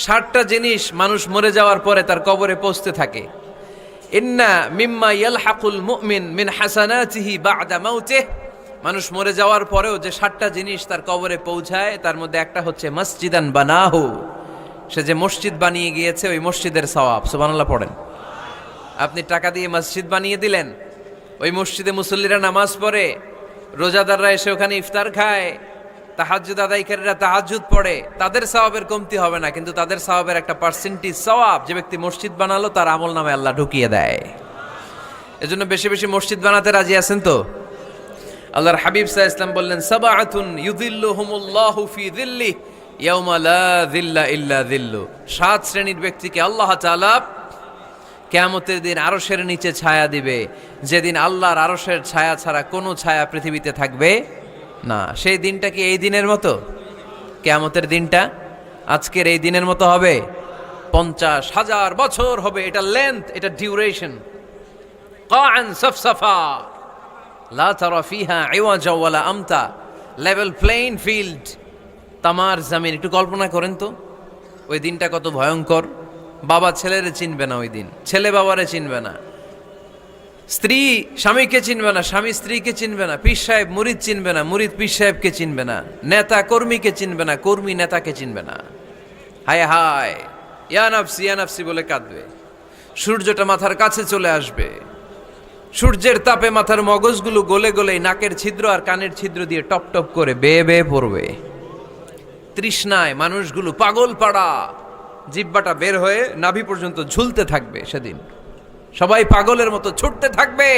60টা জিনিস মানুষ মরে যাওয়ার পরে তার কবরে পৌঁছতে থাকে। ইন্না মিম্মা ইয়ালহাকুল মুমিন মিন হাসানাতিহি বা'দা মাউতিহি, মানুষ মরে যাওয়ার পরেও যে 60টা জিনিস তার কবরে পৌঁছায় তার মধ্যে একটা হচ্ছে মসজিদান বানাহু, সে যে মসজিদ বানিয়ে গিয়েছে ওই মসজিদের সওয়াব। সুবহানাল্লাহ পড়েন। আপনি টাকা দিয়ে মসজিদ বানিয়ে দিলেন, ওই মসজিদে মুসল্লিরা নামাজ পড়ে, রোজাদাররা এসে ওখানে ইফতার খায়, তাহাজ্জুদ আদায়কারীরা তাহাজ্জুদ পড়ে, তাদের সওয়াবের কমতি হবে না, কিন্তু তাদের সওয়াবের একটা পার্সেন্টেজ সওয়াব যে ব্যক্তি মসজিদ বানালো তার আমল নামে আল্লাহ ঢুকিয়ে দেয়। এজন্য বেশি বেশি মসজিদ বানাতে রাজি আছেন তো? আল্লাহর হাবিব সাল্লাল্লাহু আলাইহি ওয়াসাল্লাম বললেন, সাবআতুন ইউযিল্লুহুমুল্লাহু ফি যিল্লিহি ইয়াওমা লা যিল্লা ইল্লা যিল্লু, 7 শ্রেণীর ব্যক্তিকে আল্লাহ তাআলা কিয়ামতের দিন আরশের নিচে ছায়া দিবে, যেদিন আল্লাহর আরশের ছায়া ছাড়া কোনো ছায়া পৃথিবীতে থাকবে না। সেই দিনটা কি এই দিনের মতো? কিয়ামতের দিনটা আজকের এই দিনের মতো হবে? 50,000 বছর হবে। এটা লেন্থ, এটা ডিউরেশন। কাআন সাফসাফা লা তারা ফিহা ইওয়াজা ওয়ালা আমতা, লেভেল প্লেইং ফিল্ড, তামার জমিন। একটু কল্পনা করেন তো ওই দিনটা কত ভয়ঙ্কর। বাবা ছেলেরে চিনবে না ওই দিন, ছেলে বাবারে চিনবে না, স্ত্রী স্বামীকে চিনবে না, স্বামী স্ত্রীকে চিনবে না, পীর সাহেব মুরিদ চিনবে না, মুরিদ পীর সাহেবকে চিনবে না, নেতা কর্মীকে চিনবে না, কর্মী নেতাকে চিনবে না। হায় হায়, ইয়া নাফসি ইয়া নাফসি বলে কাঁদবে। সূর্যটা মাথার কাছে চলে আসবে, সূর্যের তাপে মাথার মগজগুলো গলে গলে নাকের ছিদ্র আর কানের ছিদ্র দিয়ে টপ টপ করে বেয়ে বেয়ে পড়বে। তৃষ্ণায় মানুষগুলো পাগল পাড়া, জিহ্বাটা বের হয়ে নাভি পর্যন্ত ঝুলতে থাকবে। সেদিন সবাই পাগলের মতো ছুটতে থাকবে,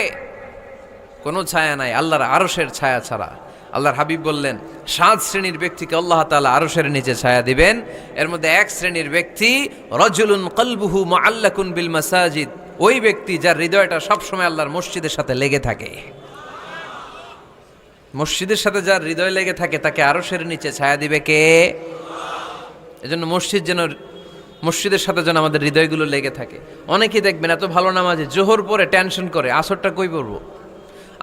কোনো ছায়া নাই আল্লাহর আরশের ছায়া ছাড়া। আল্লাহর হাবিব বললেন 7 শ্রেণীর ব্যক্তিকে আল্লাহ তাআলা আরশের নিচে ছায়া দিবেন। এর মধ্যে 1 শ্রেণীর ব্যক্তি রাজুলুন কলবুহু মুআল্লাকুন বিল মাসাজিদ, ওই ব্যক্তি যার হৃদয়টা সবসময় আল্লাহর মসজিদের সাথে লেগে থাকে। মসজিদের সাথে যার হৃদয় লেগে থাকে তাকে আরশের নিচে ছায়া দিবে কে? এজন্য মসজিদের সাথে যেন আমাদের হৃদয়গুলো লেগে থাকে। অনেকেই দেখবেন এত ভালো নামাজে জোহর পরে টেনশন করে আসরটা কই পড়বো,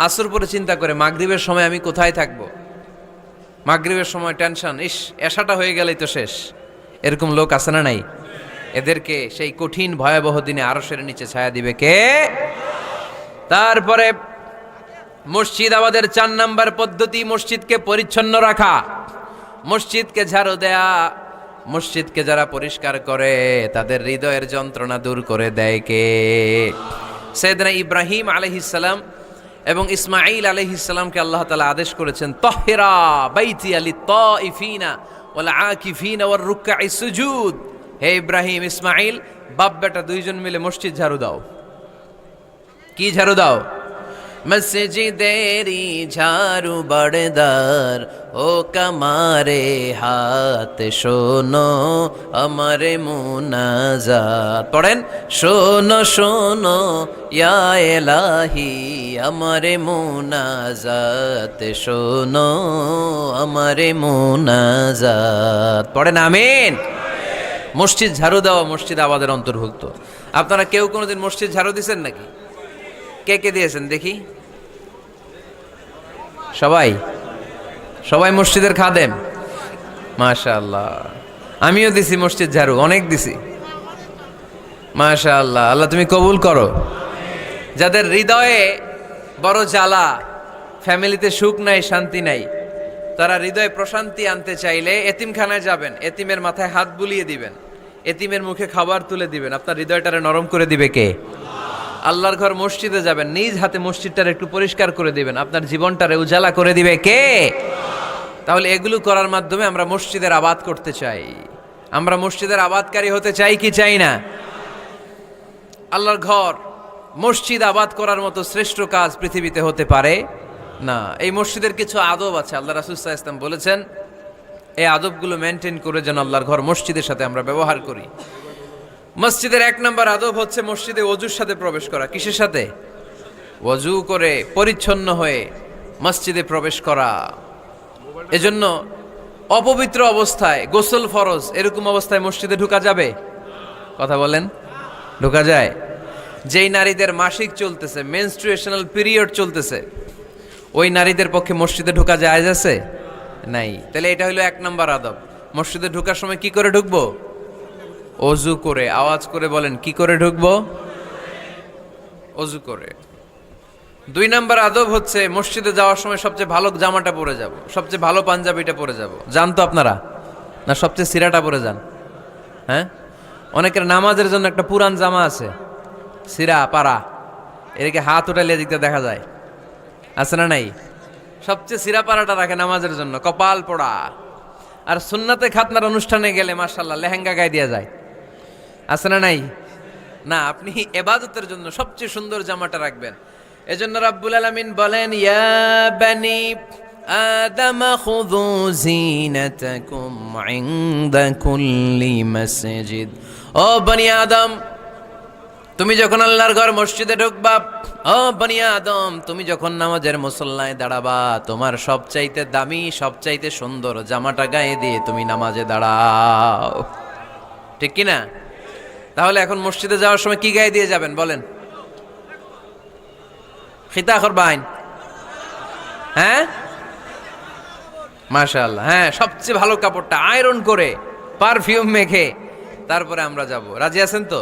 আসর পরে চিন্তা করে মাগরিবের সময় আমি কোথায় থাকবো, মাগরিবের সময় টেনশন, ইস এশাটা হয়ে গেলেই তো শেষ। এরকম লোক আছে না নাই? এদেরকে সেই কঠিন ভয়াবহ দিনে আরশের নিচে ছায়া দিবে কে? তারপরে মসজিদ আমাদের 4 নাম্বার পদ্ধতি, মসজিদকে পরিচ্ছন্ন রাখা, মসজিদকে ঝাড়ু দেয়া। মসজিদকে যারা পরিষ্কার করে তাদের হৃদয়ের যন্ত্রণা দূর করে দেয় কে? সাইয়েদনা ইব্রাহিম আলাইহিস সালাম এবং ইসমাঈল আলাইহিস সালামকে আল্লাহ তাআলা আদেশ করেছেন, তাহিরা বাইতিয়া লিত-তাইফিনা ওয়াল আকিফিনা ওয়ার রুকআইস সুজুদ। হে ইব্রাহিম ইসমাঈল, বাপ বেটা দুইজন মিলে মসজিদ ঝাড়ু দাও। কি ঝাড়ু দাও? মসজিদেরি ঝাড়ু বড়দার ও কমারে হাত শোনো আমারে মুনাজাত। পড়েন, শোনো শোনো ইয়া ইলাহি আমারে মুনাজাত, শোনো আমারে মুনাজাত। পড়েন আমিন। মসজিদ ঝাড়ু দেওয়া মসজিদ আবাদের অন্তর্ভুক্ত। আপনারা কেউ কোনোদিন মসজিদ ঝাড়ু দিয়েছেন নাকি? কে কে দিয়েছেন দেখি? সবাই সবাই মসজিদের খাদেম? মাশাআল্লাহ। আমিও দিছি মসজিদ ঝাড়ু, অনেক দিছি। মাশাআল্লাহ, আল্লাহ তুমি কবুল করো। যাদের হৃদয়ে বড় জ্বালা, ফ্যামিলিতে সুখ নাই, শান্তি নাই, তারা হৃদয়ে প্রশান্তি আনতে চাইলে এতিমখানায় যাবেন, এতিমের মাথায় হাত বুলিয়ে দিবেন, এতিমের মুখে খাবার তুলে দিবেন, আপনার হৃদয়টারে নরম করে দিবে কে? আল্লাহর ঘর মসজিদে যাবেন, নিজ হাতে মসজিদটারে একটু পরিষ্কার করে দিবেন, আপনার জীবনটারে উজালা করে দিবে কে? তাহলে এগুলো করার মাধ্যমে আমরা মসজিদের আবাদ করতে চাই। আমরা মসজিদের আবাদকারী হতে চাই কি চাই না? আল্লাহর ঘর মসজিদ আবাদ করার মতো শ্রেষ্ঠ কাজ পৃথিবীতে হতে পারে না। এই মসজিদের কিছু আদব আছে, আল্লাহ রাসূল সাল্লাল্লাহু আলাইহি ওয়াসাল্লাম বলেছেন এই আদবগুলো মেনটেন করে যেন আল্লাহর ঘর মসজিদের সাথে আমরা ব্যবহার করি। মসজিদের 1 নম্বর আদব হচ্ছে মসজিদে ওযুর সাথে প্রবেশ করা। কিসের সাথে? ওযু করে পরিচ্ছন্ন হয়ে মসজিদে প্রবেশ করা। এজন্য অপবিত্র অবস্থায় গোসল ফরজ, এরকম অবস্থায় মসজিদে ঢোকা যাবে? কথা বলেন, ঢোকা যায়? যেই নারীদের মাসিক চলতেছে, মেনস্ট্রুয়েশনাল পিরিয়ড চলতেছে, ওই নারীদের পক্ষে মসজিদে ঢোকা জায়েজ আছে? নাই। তাহলে এটা হলো 1 নম্বর আদব। মসজিদে ঢোকার সময় কি করে ঢুকবো? অজু করে, আওয়াজ করে বলেন কি করে ঢুকবো? অজু করে। 2 নাম্বার আদব হচ্ছে মসজিদে যাওয়ার সময় সবচেয়ে ভালো জামাটা পরে যাব, সবচেয়ে ভালো পাঞ্জাবিটা পরে যাব। জান তো আপনারা? না সবচেয়ে সিরাটা পরে যান? হ্যাঁ, অনেকের নামাজের জন্য একটা পুরান জামা আছে, সিরা পাড়া, এদিকে হাত উঠালে এদিকটা দেখা যায়, আছে না নাই? সবচেয়ে সিরা পাড়াটা রাখে নামাজের জন্য, কপাল পোড়া। আর সুন্নাতে খাতনার অনুষ্ঠানে গেলে মাশাআল্লাহ লেহেঙ্গা গায়ে দেওয়া যায়, আছে না নাই? না, আপনি ইবাদতের জন্য সবচেয়ে সুন্দর জামাটা রাখবেন। এজন্য রাব্বুল আলামিন বলেন, ইয়া বানি আদম খুযু জিনাতাকুম ইনদা কুল্লি মসজিদ। ও বনি আদম, তুমি যখন আল্লাহর ঘর মসজিদে ঢুকবা, ও বনি আদম, তুমি যখন নামাজের মুসল্লায় দাঁড়াবা, তোমার সবচাইতে দামি, সবচাইতে সুন্দর জামাটা গায়ে দিয়ে তুমি নামাজে দাঁড়াও। ঠিক কি না? তাহলে এখন মসজিদে যাওয়ার সময় কি গায়ে দিয়ে যাবেন বলেন? খিতা করবাইন? হ্যাঁ, মাশাআল্লাহ, হ্যাঁ, সবচেয়ে ভালো কাপড়টা আয়রন করে পারফিউম মেখে তারপরে আমরা যাব। রাজি আছেন তো?